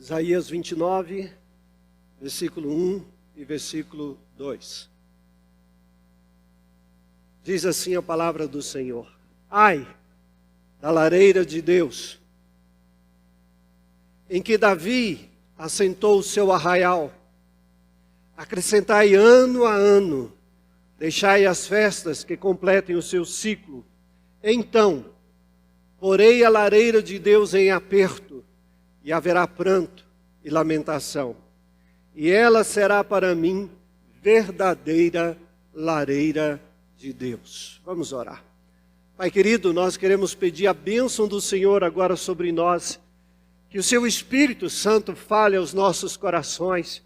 Isaías 29, versículo 1 e versículo 2. Diz assim a palavra do Senhor: Ai da lareira de Deus, em que Davi assentou o seu arraial. Acrescentai ano a ano, deixai as festas que completem o seu ciclo. Então, porei a lareira de Deus em aperto, e haverá pranto e lamentação. E ela será para mim verdadeira lareira de Deus. Vamos orar. Pai querido, nós queremos pedir a bênção do Senhor agora sobre nós. Que o seu Espírito Santo fale aos nossos corações.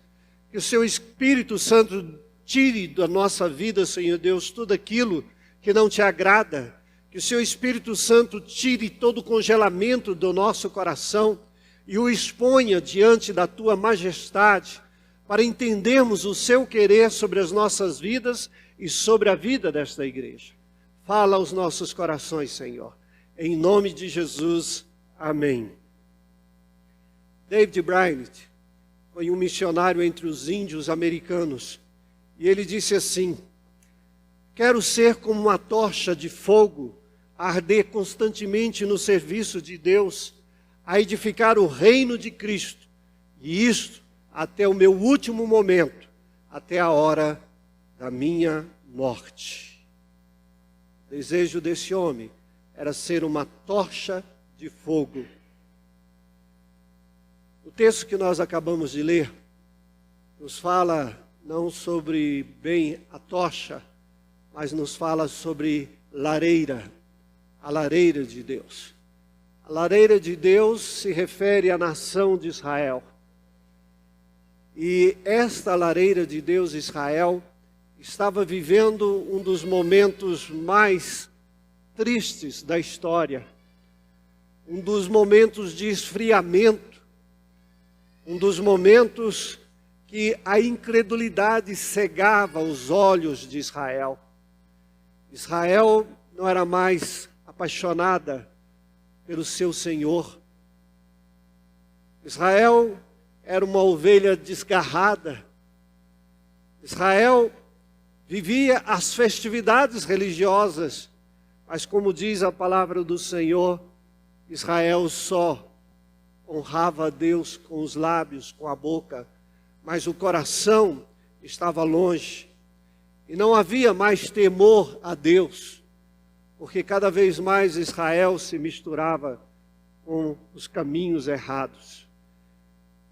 Que o seu Espírito Santo tire da nossa vida, Senhor Deus, tudo aquilo que não te agrada. Que o seu Espírito Santo tire todo o congelamento do nosso coração e o exponha diante da tua majestade, para entendermos o seu querer sobre as nossas vidas e sobre a vida desta igreja. Fala aos nossos corações, Senhor. Em nome de Jesus, amém. David Bryant foi um missionário entre os índios americanos, e ele disse assim: quero ser como uma tocha de fogo, a arder constantemente no serviço de Deus, a edificar o reino de Cristo, e isto até o meu último momento, até a hora da minha morte. O desejo desse homem era ser uma tocha de fogo. O texto que nós acabamos de ler nos fala não sobre bem a tocha, mas nos fala sobre lareira, a lareira de Deus. A lareira de Deus se refere à nação de Israel. E esta lareira de Deus, Israel, estava vivendo um dos momentos mais tristes da história. Um dos momentos de esfriamento. Um dos momentos que a incredulidade cegava os olhos de Israel. Israel não era mais apaixonada pelo seu Senhor. Israel era uma ovelha desgarrada. Israel vivia as festividades religiosas, mas como diz a palavra do Senhor, Israel só honrava a Deus com os lábios, com a boca, mas o coração estava longe. E não havia mais temor a Deus, porque cada vez mais Israel se misturava com os caminhos errados.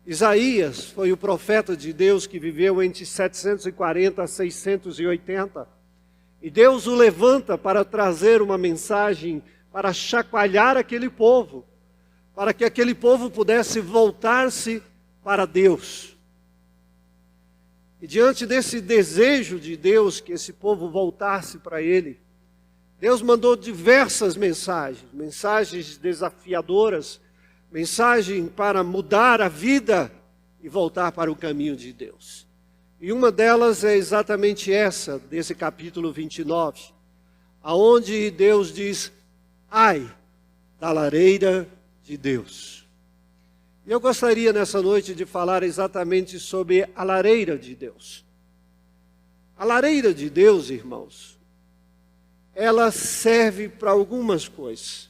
Isaías foi o profeta de Deus que viveu entre 740 a 680. E Deus o levanta para trazer uma mensagem, para chacoalhar aquele povo, para que aquele povo pudesse voltar-se para Deus. E diante desse desejo de Deus, que esse povo voltasse para Ele, Deus mandou diversas mensagens, mensagens desafiadoras, mensagem para mudar a vida e voltar para o caminho de Deus. E uma delas é exatamente essa, desse capítulo 29, aonde Deus diz: ai da lareira de Deus. E eu gostaria nessa noite de falar exatamente sobre a lareira de Deus. A lareira de Deus, irmãos, ela serve para algumas coisas.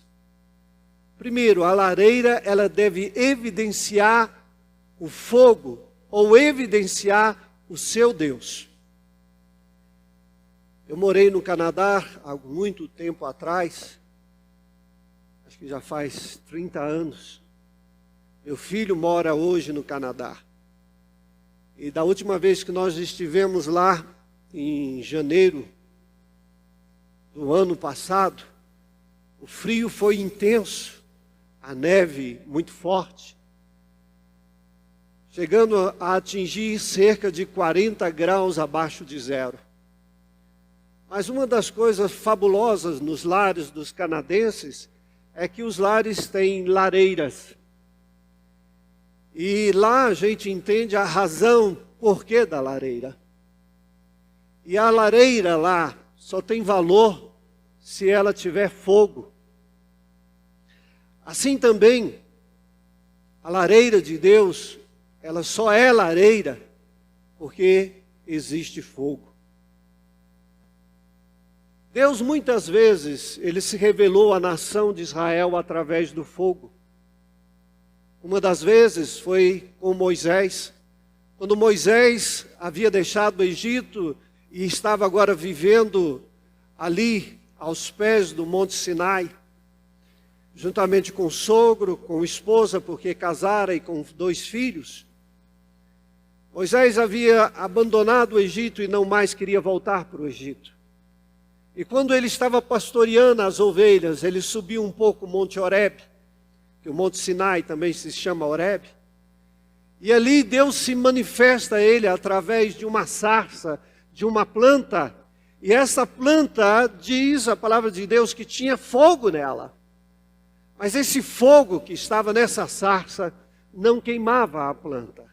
Primeiro, a lareira, ela deve evidenciar o fogo, ou evidenciar o seu Deus. Eu morei no Canadá há muito tempo atrás, acho que já faz 30 anos. Meu filho mora hoje no Canadá. E da última vez que nós estivemos lá, em janeiro do ano passado, o frio foi intenso, a neve muito forte, chegando a atingir cerca de 40 graus abaixo de zero. Mas uma das coisas fabulosas nos lares dos canadenses é que os lares têm lareiras. E lá a gente entende a razão porquê da lareira. E a lareira lá só tem valor se ela tiver fogo. Assim também, A lareira de Deus, ela só é lareira porque existe fogo. Deus muitas vezes, ele se revelou à nação de Israel através do fogo. Uma das vezes foi com Moisés. Quando Moisés havia deixado o Egito e estava agora vivendo ali aos pés do Monte Sinai, juntamente com o sogro, com a esposa, porque casara, e com 2 filhos. Moisés havia abandonado o Egito e não mais queria voltar para o Egito. E quando ele estava pastoreando as ovelhas, ele subiu um pouco o Monte Horebe, que o Monte Sinai também se chama Horebe. E ali Deus se manifesta a ele através de uma sarça, de uma planta. E essa planta, diz a palavra de Deus, que tinha fogo nela. Mas esse fogo que estava nessa sarça não queimava a planta.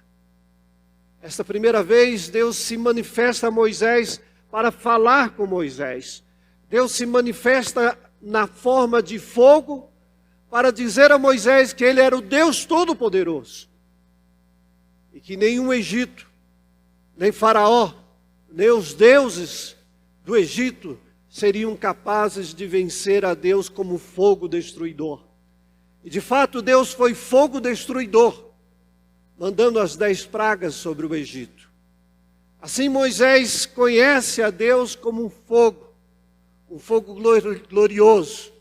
Esta primeira vez, Deus se manifesta a Moisés para falar com Moisés. Deus se manifesta na forma de fogo para dizer a Moisés que ele era o Deus Todo-Poderoso. E que nenhum Egito, nem Faraó, nem os deuses do Egito seriam capazes de vencer a Deus como fogo destruidor. E de fato Deus foi fogo destruidor, mandando as 10 pragas sobre o Egito. Assim Moisés conhece a Deus como um fogo glorioso.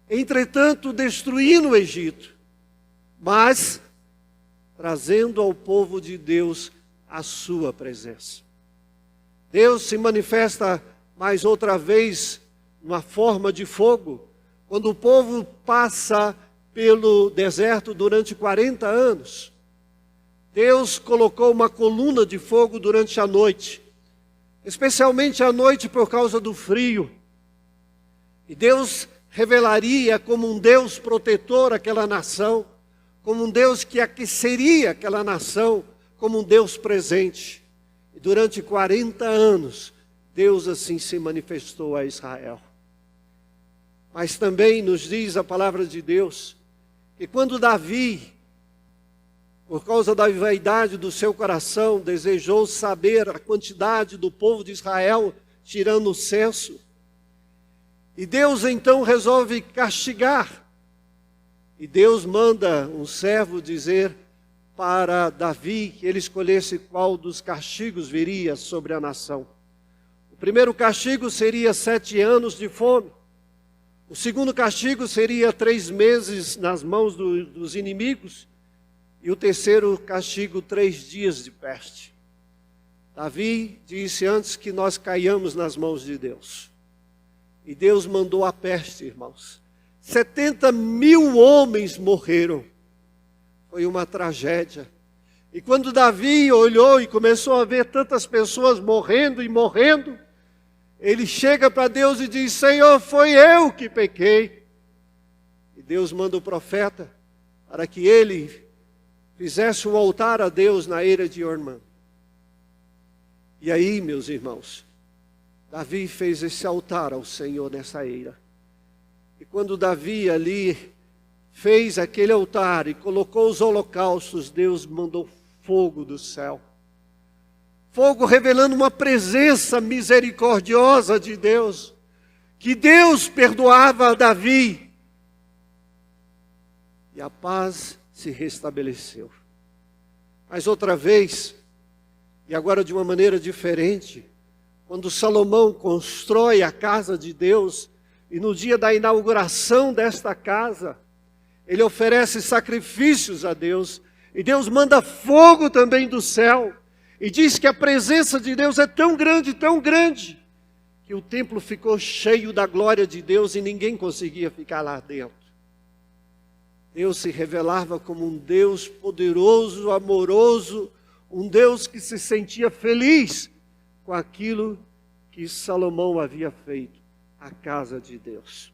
Entretanto, destruindo o Egito, mas trazendo ao povo de Deus a sua presença. Deus se manifesta mais outra vez numa forma de fogo, quando o povo passa pelo deserto durante 40 anos. Deus colocou uma coluna de fogo durante a noite, especialmente à noite por causa do frio. E Deus revelaria como um Deus protetor aquela nação, como um Deus que aqueceria aquela nação, como um Deus presente. E durante 40 anos, Deus assim se manifestou a Israel. Mas também nos diz a palavra de Deus, que quando Davi, por causa da vaidade do seu coração, desejou saber a quantidade do povo de Israel, tirando o censo, e Deus então resolve castigar. E Deus manda um servo dizer para Davi que ele escolhesse qual dos castigos viria sobre a nação. O primeiro castigo seria 7 anos de fome. O segundo castigo seria 3 meses nas mãos dos inimigos. E o terceiro castigo, 3 dias de peste. Davi disse antes que nós caiamos nas mãos de Deus. E Deus mandou a peste, irmãos. 70.000 homens morreram. Foi uma tragédia. E quando Davi olhou e começou a ver tantas pessoas morrendo e morrendo, ele chega para Deus e diz: Senhor, foi eu que pequei. E Deus manda o profeta para que ele fizesse um altar a Deus na eira de Ormã. E aí, meus irmãos, Davi fez esse altar ao Senhor nessa eira. E quando Davi ali fez aquele altar e colocou os holocaustos, Deus mandou fogo do céu. Fogo revelando uma presença misericordiosa de Deus. Que Deus perdoava a Davi. E a paz se restabeleceu. Mas outra vez, e agora de uma maneira diferente, quando Salomão constrói a casa de Deus, e no dia da inauguração desta casa, ele oferece sacrifícios a Deus, e Deus manda fogo também do céu, e diz que a presença de Deus é tão grande, que o templo ficou cheio da glória de Deus e ninguém conseguia ficar lá dentro. Deus se revelava como um Deus poderoso, amoroso, um Deus que se sentia feliz com aquilo que Salomão havia feito, a casa de Deus.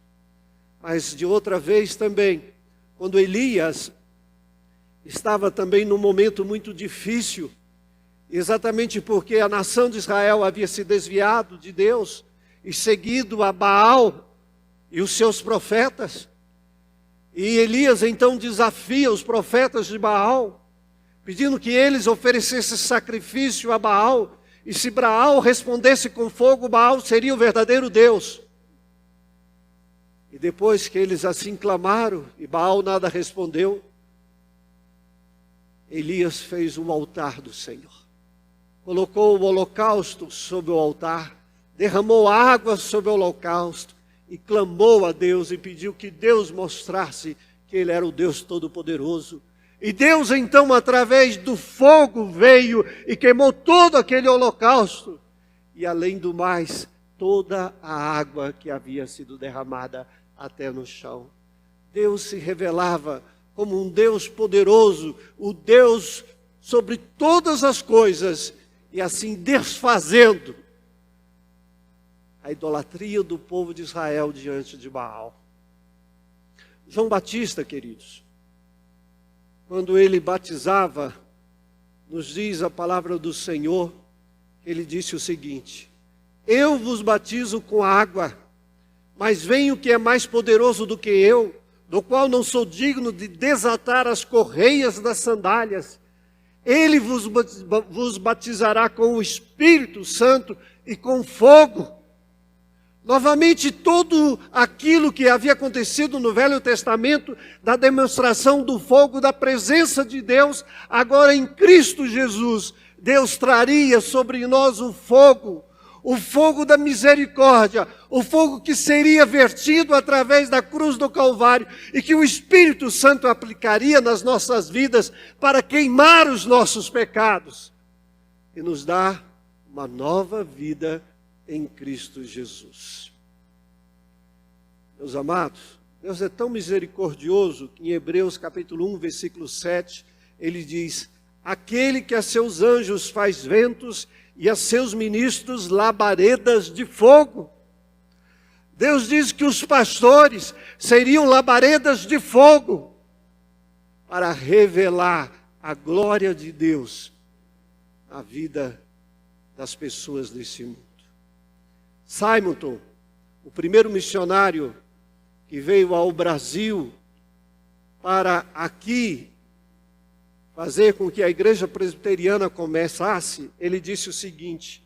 Mas de outra vez também, quando Elias estava também num momento muito difícil, exatamente porque a nação de Israel havia se desviado de Deus e seguido a Baal e os seus profetas. E Elias então desafia os profetas de Baal, pedindo que eles oferecessem sacrifício a Baal. E se Baal respondesse com fogo, Baal seria o verdadeiro Deus. E depois que eles assim clamaram, e Baal nada respondeu, Elias fez um altar do Senhor. Colocou o holocausto sobre o altar, derramou água sobre o holocausto e clamou a Deus e pediu que Deus mostrasse que Ele era o Deus Todo-Poderoso. E Deus então, através do fogo, veio e queimou todo aquele holocausto. E além do mais, toda a água que havia sido derramada até no chão. Deus se revelava como um Deus poderoso, o Deus sobre todas as coisas, e assim desfazendo a idolatria do povo de Israel diante de Baal. João Batista, queridos, quando ele batizava, nos diz a palavra do Senhor, ele disse o seguinte: eu vos batizo com água, mas vem o que é mais poderoso do que eu, do qual não sou digno de desatar as correias das sandálias. Ele vos batizará com o Espírito Santo e com fogo. Novamente, tudo aquilo que havia acontecido no Velho Testamento, da demonstração do fogo, da presença de Deus, agora em Cristo Jesus, Deus traria sobre nós o fogo da misericórdia, o fogo que seria vertido através da cruz do Calvário e que o Espírito Santo aplicaria nas nossas vidas para queimar os nossos pecados e nos dar uma nova vida em Cristo Jesus. Meus amados, Deus é tão misericordioso que em Hebreus capítulo 1, versículo 7, ele diz: aquele que a seus anjos faz ventos e a seus ministros labaredas de fogo. Deus diz que os pastores seriam labaredas de fogo para revelar a glória de Deus na vida das pessoas desse mundo. Simonton, o primeiro missionário que veio ao Brasil para aqui fazer com que a igreja presbiteriana começasse, ele disse o seguinte: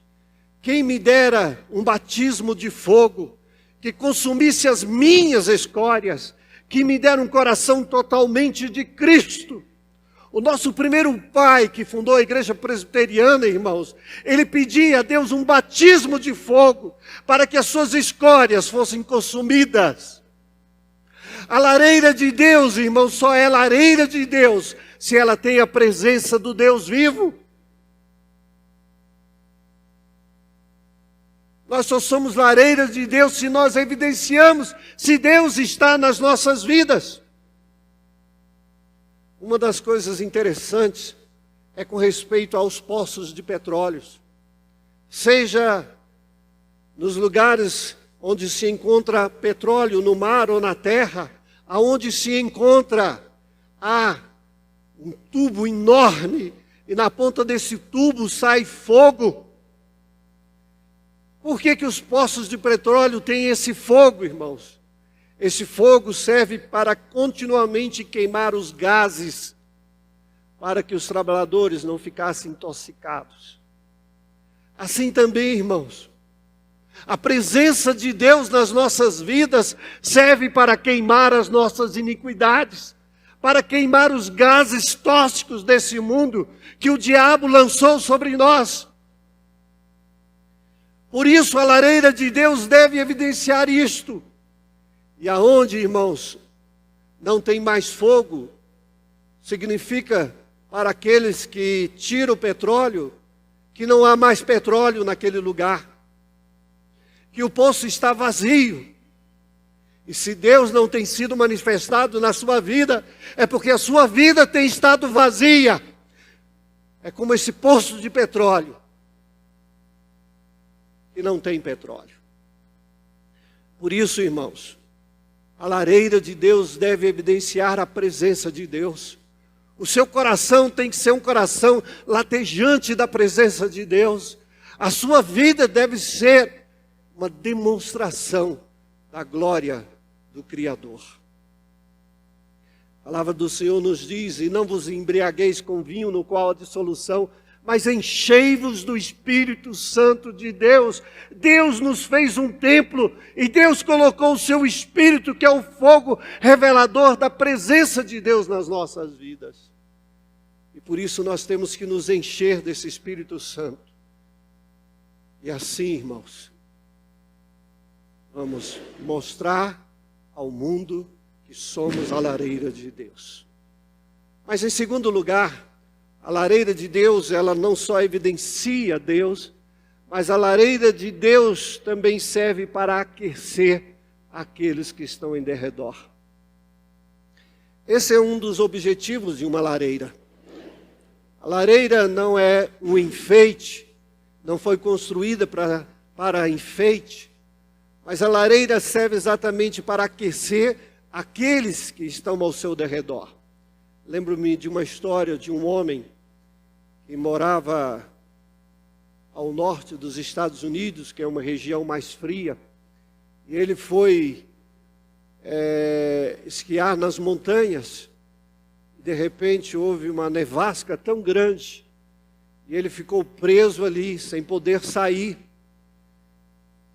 quem me dera um batismo de fogo, que consumisse as minhas escórias, que me dera um coração totalmente de Cristo. O nosso primeiro pai que fundou a igreja presbiteriana, irmãos, ele pedia a Deus um batismo de fogo para que as suas escórias fossem consumidas. A lareira de Deus, irmãos, só é lareira de Deus se ela tem a presença do Deus vivo. Nós só somos lareiras de Deus se nós evidenciamos se Deus está nas nossas vidas. Uma das coisas interessantes é com respeito aos poços de petróleo. Seja nos lugares onde se encontra petróleo, no mar ou na terra, aonde se encontra um tubo enorme e na ponta desse tubo sai fogo. Por que os poços de petróleo têm esse fogo, irmãos? Esse fogo serve para continuamente queimar os gases, para que os trabalhadores não ficassem intoxicados. Assim também, irmãos, a presença de Deus nas nossas vidas serve para queimar as nossas iniquidades, para queimar os gases tóxicos desse mundo que o diabo lançou sobre nós. Por isso, a lareira de Deus deve evidenciar isto. E aonde, irmãos, não tem mais fogo, significa para aqueles que tiram o petróleo, que não há mais petróleo naquele lugar, que o poço está vazio. E se Deus não tem sido manifestado na sua vida, é porque a sua vida tem estado vazia. É como esse poço de petróleo, que não tem petróleo. Por isso, irmãos, a lareira de Deus deve evidenciar a presença de Deus. O seu coração tem que ser um coração latejante da presença de Deus. A sua vida deve ser uma demonstração da glória do Criador. A palavra do Senhor nos diz: e não vos embriagueis com vinho no qual há dissolução, mas enchei-vos do Espírito Santo de Deus. Deus nos fez um templo e Deus colocou o seu Espírito, que é o fogo revelador da presença de Deus nas nossas vidas. E por isso nós temos que nos encher desse Espírito Santo. E assim, irmãos, vamos mostrar ao mundo que somos a lareira de Deus. Mas em segundo lugar, a lareira de Deus, ela não só evidencia Deus, mas a lareira de Deus também serve para aquecer aqueles que estão em derredor. Esse é um dos objetivos de uma lareira. A lareira não é um enfeite, não foi construída para enfeite, mas a lareira serve exatamente para aquecer aqueles que estão ao seu derredor. Lembro-me de uma história de um homem que morava ao norte dos Estados Unidos, que é uma região mais fria, e ele foi esquiar nas montanhas, e de repente houve uma nevasca tão grande, e ele ficou preso ali, sem poder sair,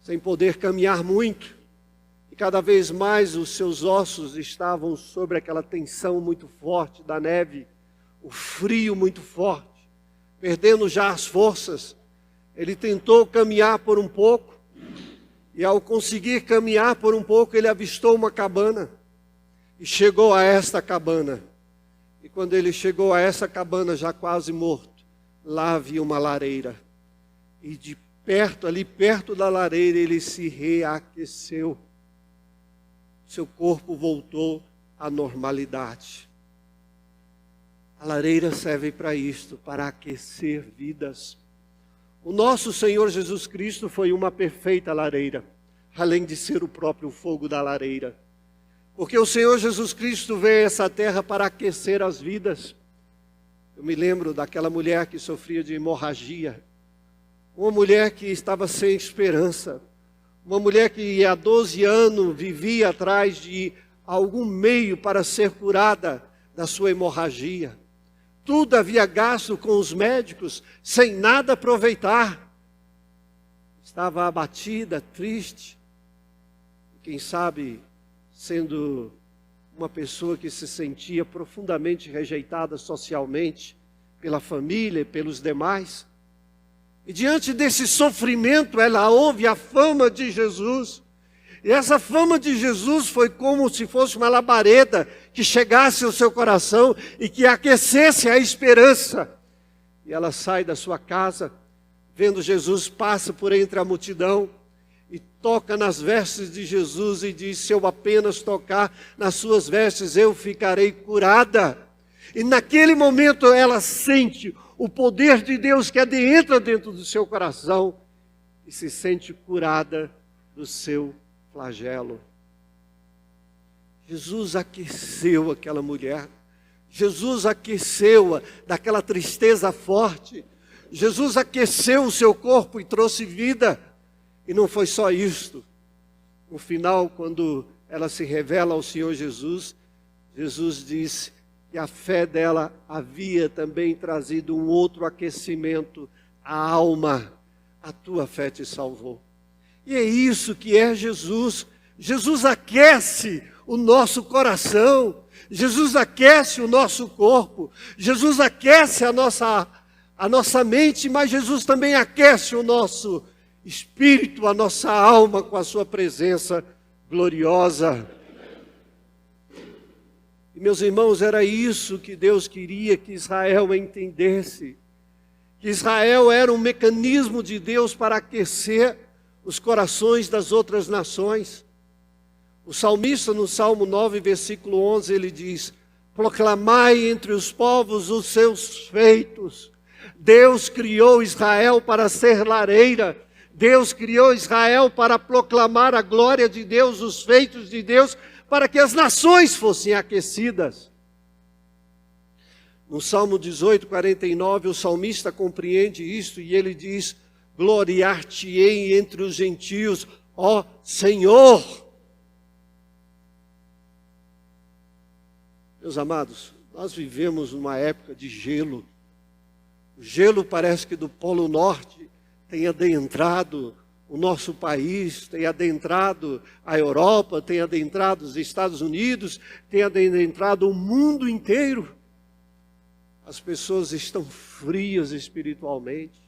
sem poder caminhar muito, e cada vez mais os seus ossos estavam sobre aquela tensão muito forte da neve, o frio muito forte, perdendo já as forças. Ele tentou caminhar por um pouco, e ao conseguir caminhar por um pouco, ele avistou uma cabana, e chegou a esta cabana. E quando ele chegou a essa cabana, já quase morto, lá havia uma lareira. E de perto, ali perto da lareira, ele se reaqueceu. Seu corpo voltou à normalidade. A lareira serve para isto, para aquecer vidas. O nosso Senhor Jesus Cristo foi uma perfeita lareira, além de ser o próprio fogo da lareira. Porque o Senhor Jesus Cristo veio a essa terra para aquecer as vidas. Eu me lembro daquela mulher que sofria de hemorragia, uma mulher que estava sem esperança, uma mulher que há 12 anos vivia atrás de algum meio para ser curada da sua hemorragia. Tudo havia gasto com os médicos, sem nada aproveitar. Estava abatida, triste. Quem sabe, sendo uma pessoa que se sentia profundamente rejeitada socialmente, pela família e pelos demais. E diante desse sofrimento, ela ouve a fama de Jesus. E essa fama de Jesus foi como se fosse uma labareda que chegasse ao seu coração e que aquecesse a esperança. E ela sai da sua casa, vendo Jesus, passa por entre a multidão e toca nas vestes de Jesus e diz: se eu apenas tocar nas suas vestes, eu ficarei curada. E naquele momento ela sente o poder de Deus que entra dentro do seu coração e se sente curada do seu flagelo. Jesus aqueceu aquela mulher. Jesus aqueceu-a daquela tristeza forte. Jesus aqueceu o seu corpo e trouxe vida. E não foi só isto. No final, quando ela se revela ao Senhor Jesus, Jesus disse que a fé dela havia também trazido um outro aquecimento à alma. A tua fé te salvou. E é isso que é Jesus. Jesus aquece o nosso coração. Jesus aquece o nosso corpo. Jesus aquece a nossa mente, mas Jesus também aquece o nosso espírito, a nossa alma com a sua presença gloriosa. E, meus irmãos, era isso que Deus queria que Israel entendesse. Que Israel era um mecanismo de Deus para aquecer os corações das outras nações. O salmista, no Salmo 9, versículo 11, ele diz: proclamai entre os povos os seus feitos. Deus criou Israel para ser lareira. Deus criou Israel para proclamar a glória de Deus, os feitos de Deus, para que as nações fossem aquecidas. No Salmo 18, 49, o salmista compreende isto e ele diz: gloriar-te-ei entre os gentios, ó Senhor. Meus amados, nós vivemos numa época de gelo. O gelo parece que do Polo Norte tem adentrado o nosso país, tem adentrado a Europa, tem adentrado os Estados Unidos, tem adentrado o mundo inteiro. As pessoas estão frias espiritualmente.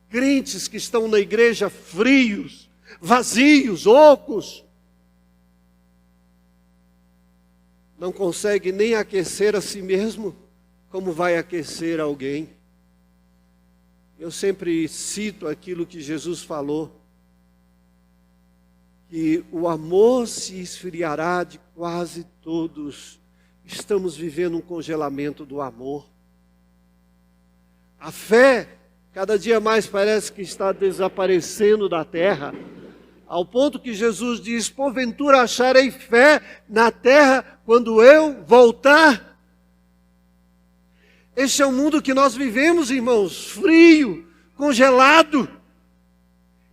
Crentes que estão na igreja frios, vazios, ocos. Não consegue nem aquecer a si mesmo, como vai aquecer alguém. Eu sempre cito aquilo que Jesus falou, que o amor se esfriará de quase todos. Estamos vivendo um congelamento do amor. A fé, cada dia mais parece que está desaparecendo da terra, ao ponto que Jesus diz: porventura acharei fé na terra quando eu voltar. Este é o mundo que nós vivemos, irmãos, frio, congelado.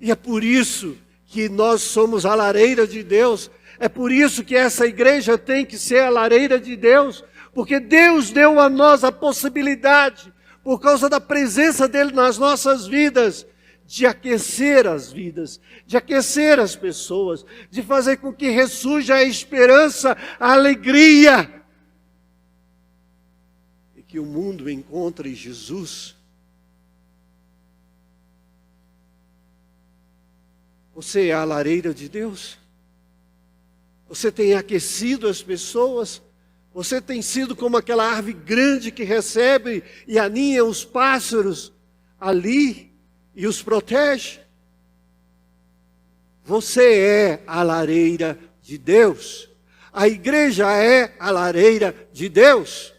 E é por isso que nós somos a lareira de Deus. É por isso que essa igreja tem que ser a lareira de Deus, porque Deus deu a nós a possibilidade, por causa da presença dEle nas nossas vidas, de aquecer as vidas, de aquecer as pessoas, de fazer com que ressurja a esperança, a alegria. E que o mundo encontre Jesus. Você é a lareira de Deus? Você tem aquecido as pessoas? Você tem sido como aquela árvore grande que recebe e aninha os pássaros ali e os protege? Você é a lareira de Deus. A igreja é a lareira de Deus.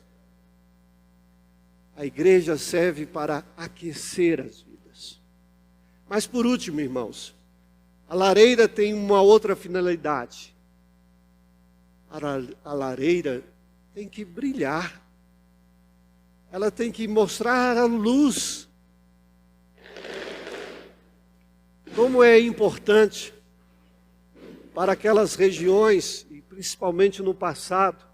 A igreja serve para aquecer as vidas. Mas por último, irmãos, a lareira tem uma outra finalidade. A lareira tem que brilhar. Ela tem que mostrar a luz. Como é importante para aquelas regiões, e principalmente no passado,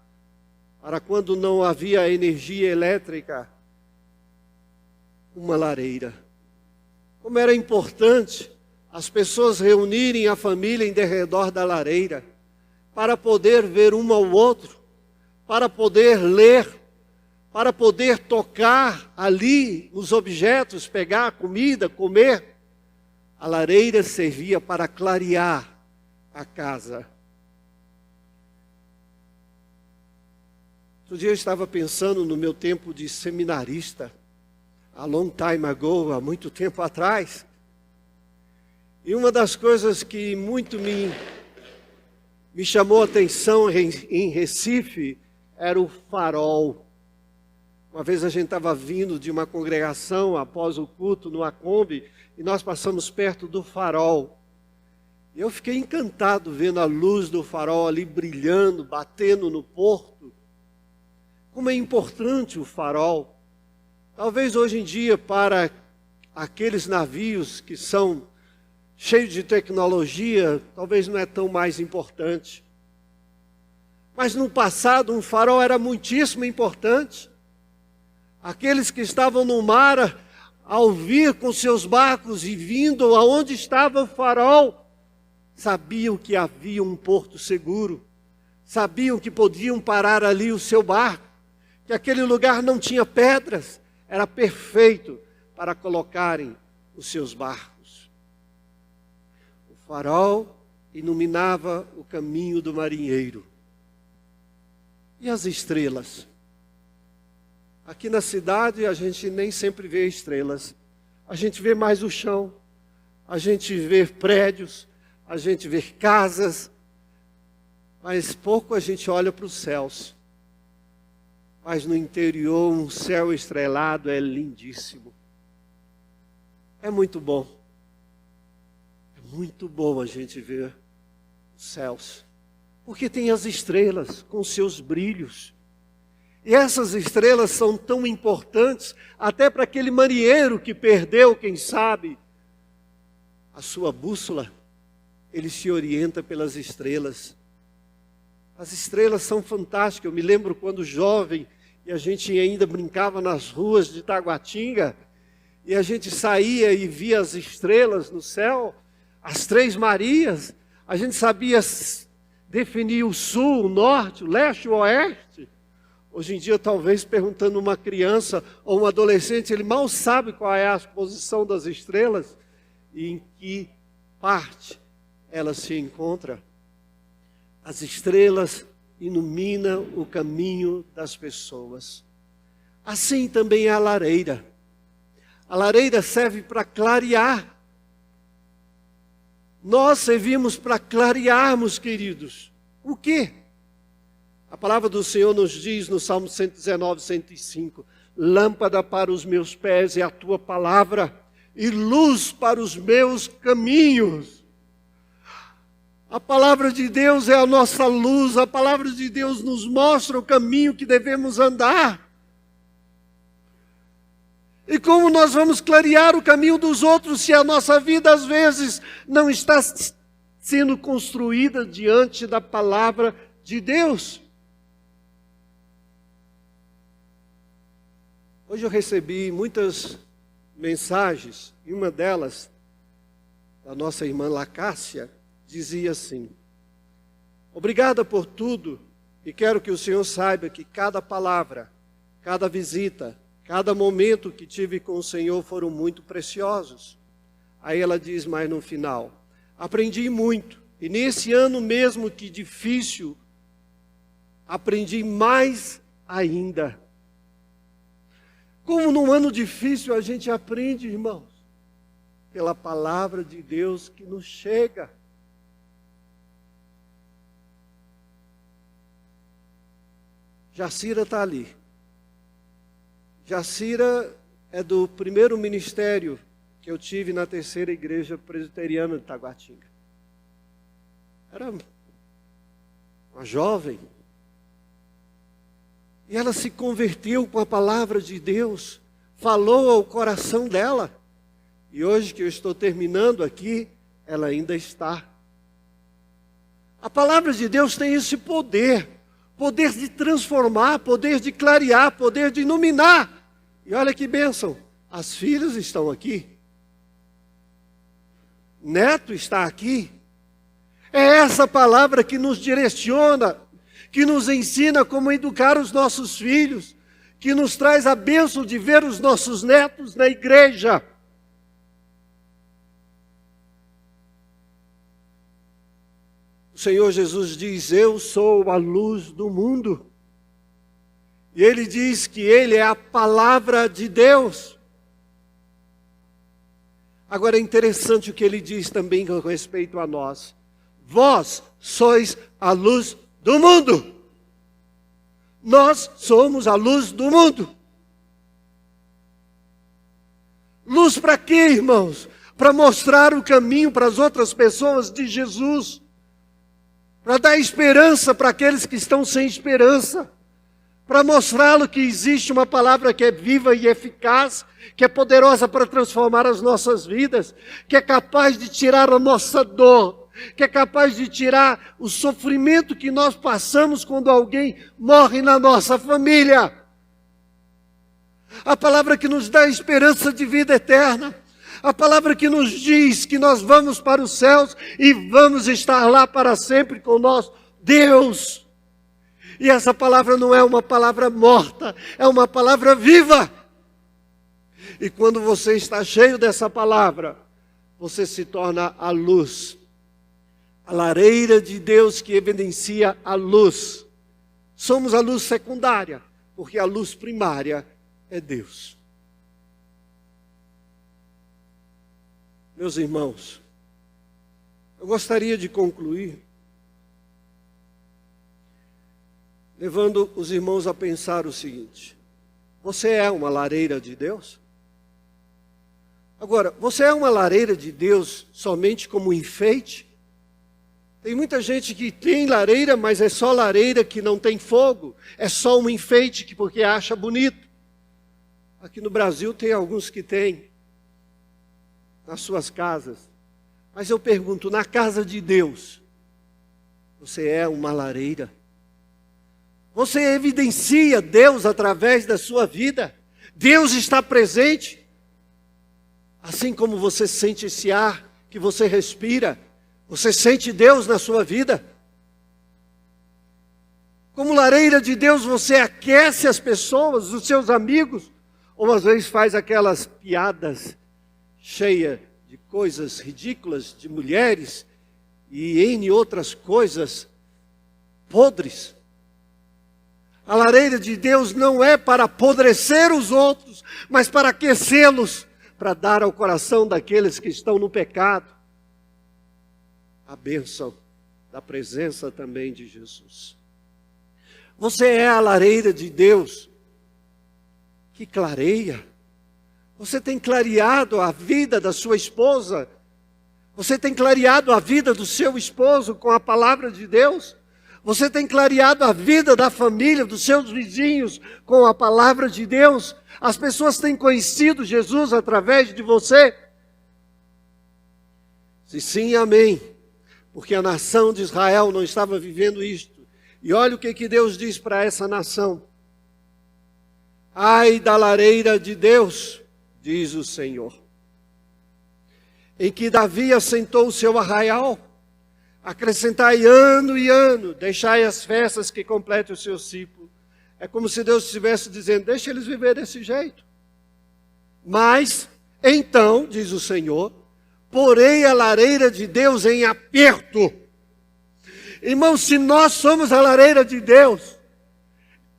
para quando não havia energia elétrica, uma lareira. Como era importante as pessoas reunirem a família em derredor da lareira, para poder ver um ao outro, para poder ler, para poder tocar ali nos objetos, pegar comida, comer. A lareira servia para clarear a casa. Outro dia eu estava pensando no meu tempo de seminarista, a long time ago, há muito tempo atrás. E uma das coisas que muito me chamou a atenção em Recife era o farol. Uma vez a gente estava vindo de uma congregação após o culto no Acombe e nós passamos perto do farol. E eu fiquei encantado vendo a luz do farol ali brilhando, batendo no porto. Como é importante o farol. Talvez hoje em dia para aqueles navios que são cheios de tecnologia, talvez não é tão mais importante. Mas no passado um farol era muitíssimo importante. Aqueles que estavam no mar, ao vir com seus barcos e vindo aonde estava o farol, sabiam que havia um porto seguro, sabiam que podiam parar ali o seu barco, que aquele lugar não tinha pedras, era perfeito para colocarem os seus barcos. O farol iluminava o caminho do marinheiro. E as estrelas? Aqui na cidade a gente nem sempre vê estrelas. A gente vê mais o chão. A gente vê prédios. A gente vê casas. Mas pouco a gente olha para os céus. Mas no interior um céu estrelado é lindíssimo. É muito bom. É muito bom a gente ver os céus. Porque tem as estrelas com seus brilhos. E essas estrelas são tão importantes até para aquele marinheiro que perdeu, quem sabe, a sua bússola. Ele se orienta pelas estrelas. As estrelas são fantásticas. Eu me lembro quando jovem e a gente ainda brincava nas ruas de Taguatinga e a gente saía e via as estrelas no céu, as Três Marias. A gente sabia definir o sul, o norte, o leste, o oeste. Hoje em dia, talvez perguntando a uma criança ou um adolescente, ele mal sabe qual é a posição das estrelas e em que parte ela se encontra. As estrelas iluminam o caminho das pessoas. Assim também é a lareira. A lareira serve para clarear. Nós servimos para clarearmos, queridos. O quê? A palavra do Senhor nos diz no Salmo 119, 105, lâmpada para os meus pés é a tua palavra e luz para os meus caminhos. A palavra de Deus é a nossa luz, a palavra de Deus nos mostra o caminho que devemos andar. E como nós vamos clarear o caminho dos outros se a nossa vida às vezes não está sendo construída diante da palavra de Deus? Hoje eu recebi muitas mensagens, e uma delas, da nossa irmã Lacácia, dizia assim: obrigada por tudo, e quero que o Senhor saiba que cada palavra, cada visita, cada momento que tive com o Senhor foram muito preciosos. Aí ela diz mais no final: aprendi muito, e nesse ano mesmo que difícil, aprendi mais ainda. Como num ano difícil a gente aprende, irmãos? Pela palavra de Deus que nos chega. Jacira está ali. Jacira é do primeiro ministério que eu tive na terceira igreja presbiteriana de Taguatinga. Era uma jovem. E ela se converteu com a palavra de Deus, falou ao coração dela. E hoje que eu estou terminando aqui, ela ainda está. A palavra de Deus tem esse poder. Poder de transformar, poder de clarear, poder de iluminar. E olha que bênção, as filhas estão aqui. Neto está aqui. É essa palavra que nos direciona, que nos ensina como educar os nossos filhos, que nos traz a bênção de ver os nossos netos na igreja. O Senhor Jesus diz: eu sou a luz do mundo. E Ele diz que Ele é a palavra de Deus. Agora é interessante o que Ele diz também com respeito a nós. Vós sois a luz do mundo. Nós somos a luz do mundo. Luz para quê, irmãos? Para mostrar o caminho para as outras pessoas de Jesus. Para dar esperança para aqueles que estão sem esperança. Para mostrá-lo que existe uma palavra que é viva e eficaz, que é poderosa para transformar as nossas vidas, que é capaz de tirar a nossa dor, que é capaz de tirar o sofrimento que nós passamos quando alguém morre na nossa família. A palavra que nos dá esperança de vida eterna. A palavra que nos diz que nós vamos para os céus e vamos estar lá para sempre com o nosso Deus. E essa palavra não é uma palavra morta, é uma palavra viva. E quando você está cheio dessa palavra, você se torna a luz. A lareira de Deus que evidencia a luz. Somos a luz secundária, porque a luz primária é Deus. Meus irmãos, eu gostaria de concluir levando os irmãos a pensar o seguinte: você é uma lareira de Deus? Agora, você é uma lareira de Deus somente como enfeite? Tem muita gente que tem lareira, mas é só lareira que não tem fogo. É só um enfeite porque acha bonito. Aqui no Brasil tem alguns que têm nas suas casas. Mas eu pergunto, na casa de Deus, você é uma lareira? Você evidencia Deus através da sua vida. Deus está presente. Assim como você sente esse ar que você respira, você sente Deus na sua vida. Como lareira de Deus, você aquece as pessoas, os seus amigos, ou às vezes faz aquelas piadas cheias de coisas ridículas, de mulheres e N outras coisas podres. A lareira de Deus não é para apodrecer os outros, mas para aquecê-los, para dar ao coração daqueles que estão no pecado a bênção da presença também de Jesus. Você é a lareira de Deus que clareia. Você tem clareado a vida da sua esposa. Você tem clareado a vida do seu esposo com a palavra de Deus. Você tem clareado a vida da família, dos seus vizinhos com a palavra de Deus. As pessoas têm conhecido Jesus através de você. Se sim, amém. Porque a nação de Israel não estava vivendo isto. E olha o que Deus diz para essa nação. Ai da lareira de Deus, diz o Senhor, em que Davi assentou o seu arraial. Acrescentai ano e ano, deixai as festas que completem o seu ciclo. É como se Deus estivesse dizendo, deixa eles viver desse jeito. Mas, então, diz o Senhor, porei a lareira de Deus em aperto. Irmãos, se nós somos a lareira de Deus,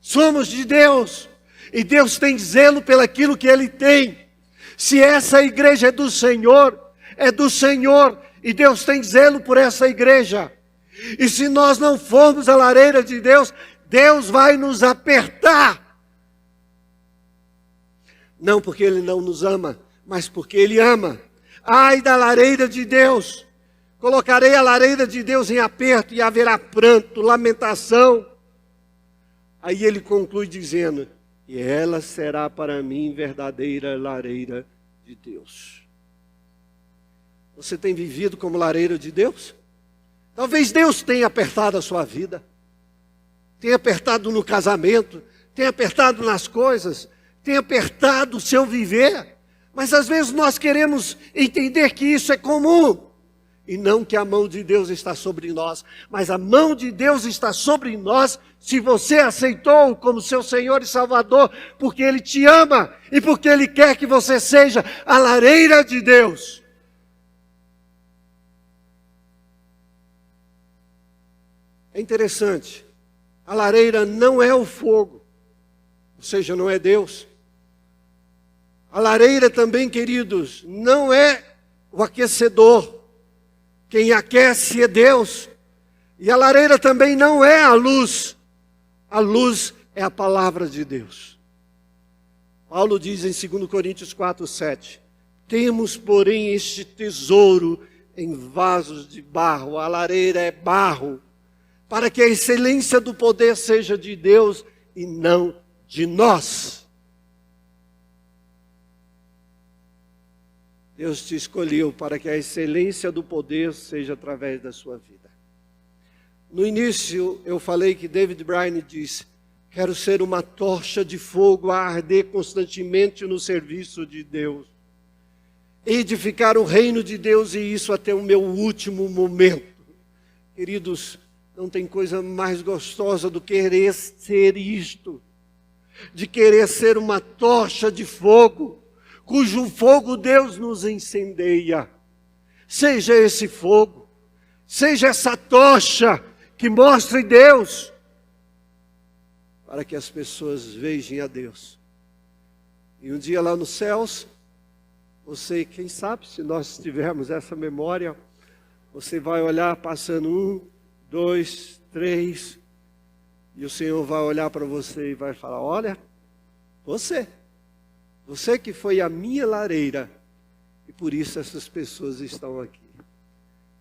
somos de Deus, e Deus tem zelo pelaquilo que Ele tem. Se essa igreja é do Senhor, e Deus tem zelo por essa igreja. E se nós não formos a lareira de Deus, Deus vai nos apertar. Não porque Ele não nos ama, mas porque Ele ama. Ai da lareira de Deus! Colocarei a lareira de Deus em aperto e haverá pranto, lamentação. Aí ele conclui dizendo, e ela será para mim verdadeira lareira de Deus. Você tem vivido como lareira de Deus? Talvez Deus tenha apertado a sua vida. Tenha apertado no casamento, tenha apertado nas coisas, tenha apertado o seu viver. Mas às vezes nós queremos entender que isso é comum. E não que a mão de Deus está sobre nós, mas a mão de Deus está sobre nós se você aceitou como seu Senhor e Salvador, porque Ele te ama e porque Ele quer que você seja a lareira de Deus. É interessante, a lareira não é o fogo, ou seja, não é Deus. A lareira também, queridos, não é o aquecedor. Quem aquece é Deus. E a lareira também não é a luz. A luz é a palavra de Deus. Paulo diz em 2 Coríntios 4:7, temos, porém, este tesouro em vasos de barro. A lareira é barro, para que a excelência do poder seja de Deus e não de nós. Deus te escolheu para que a excelência do poder seja através da sua vida. No início eu falei que David Bryan disse, quero ser uma tocha de fogo a arder constantemente no serviço de Deus. Edificar o reino de Deus e isso até o meu último momento. Queridos, não tem coisa mais gostosa do que querer ser isto. De querer ser uma tocha de fogo, cujo fogo Deus nos incendeia. Seja esse fogo, seja essa tocha que mostre Deus, para que as pessoas vejam a Deus. E um dia lá nos céus, você, quem sabe, se nós tivermos essa memória, você vai olhar passando 1, 2, 3, e o Senhor vai olhar para você e vai falar, olha, você que foi a minha lareira, e por isso essas pessoas estão aqui.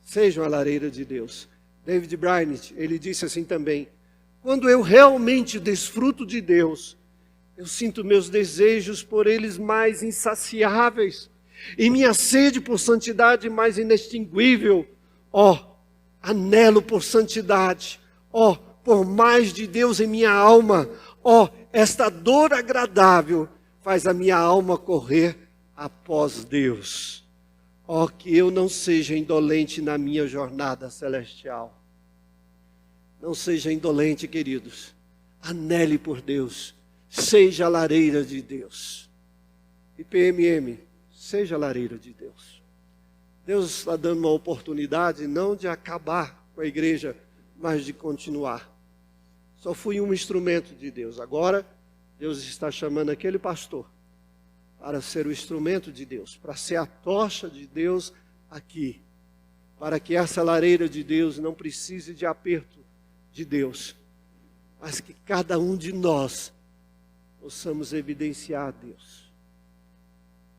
Sejam a lareira de Deus. David Bryan, ele disse assim também, quando eu realmente desfruto de Deus, eu sinto meus desejos por eles mais insaciáveis, e minha sede por santidade mais inextinguível. Anelo por santidade. por mais de Deus em minha alma. Ó, esta dor agradável faz a minha alma correr após Deus. Ó, que eu não seja indolente na minha jornada celestial. Não seja indolente, queridos. Anele por Deus. Seja a lareira de Deus. E PMM, seja a lareira de Deus. Deus está dando uma oportunidade não de acabar com a igreja, mas de continuar. Só fui um instrumento de Deus. Agora, Deus está chamando aquele pastor para ser o instrumento de Deus, para ser a tocha de Deus aqui, para que essa lareira de Deus não precise de aperto de Deus, mas que cada um de nós possamos evidenciar a Deus.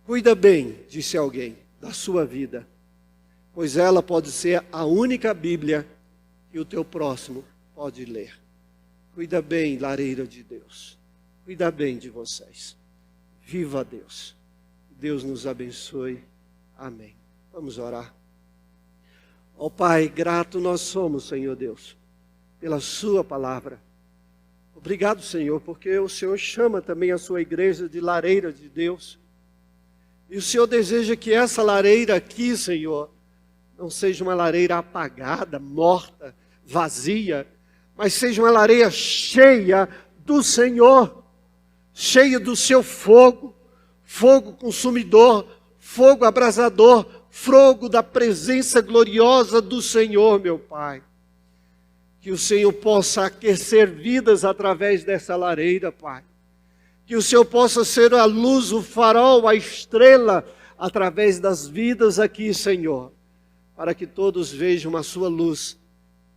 Cuida bem, disse alguém, da sua vida, pois ela pode ser a única Bíblia que o teu próximo pode ler. Cuida bem, lareira de Deus. Cuida bem de vocês. Viva a Deus. Deus nos abençoe. Amém. Vamos orar. Ó Pai, grato nós somos, Senhor Deus, pela sua palavra. Obrigado, Senhor, porque o Senhor chama também a sua igreja de lareira de Deus. E o Senhor deseja que essa lareira aqui, Senhor, não seja uma lareira apagada, morta, vazia, mas seja uma lareira cheia do Senhor, cheia do seu fogo, fogo consumidor, fogo abrasador, fogo da presença gloriosa do Senhor, meu Pai. Que o Senhor possa aquecer vidas através dessa lareira, Pai. Que o Senhor possa ser a luz, o farol, a estrela, através das vidas aqui, Senhor. Para que todos vejam a sua luz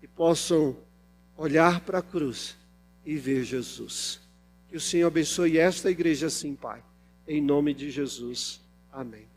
e possam olhar para a cruz e ver Jesus. Que o Senhor abençoe esta igreja assim, Pai. Em nome de Jesus. Amém.